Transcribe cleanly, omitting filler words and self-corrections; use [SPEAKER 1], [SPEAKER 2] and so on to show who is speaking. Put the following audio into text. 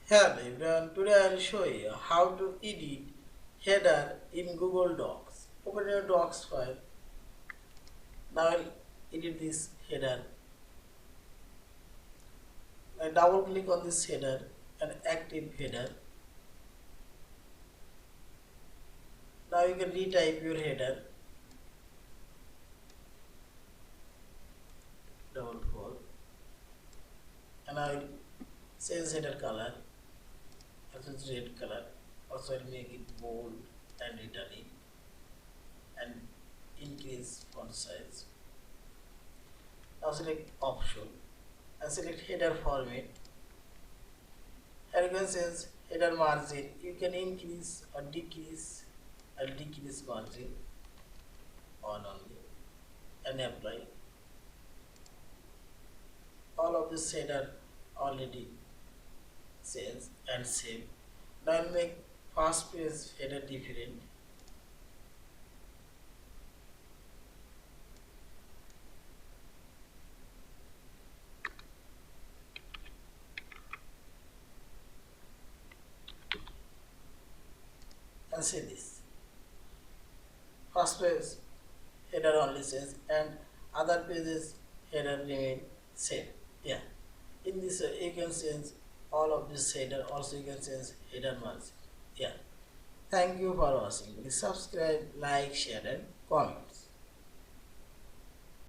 [SPEAKER 1] Hello everyone, today I will show you how to edit header in Google Docs. Open your Docs file. Now I'll edit this header. I double click on this header and active header. Now you can retype your header. Double click and I will change header color. Also it's red color. Also I'll make it bold and italic and increase font size. Now select option and select header format. Here you can change header margin. You can increase or decrease. I'll decrease margin on only and apply. All of this header already changed and save. Now I'll make first page header different. And see this. First page header only says and other pages header remain same. Yeah. In this you can change all of this header. Also you can change header margin. Yeah. Thank you for watching. Please subscribe, like, share and comment.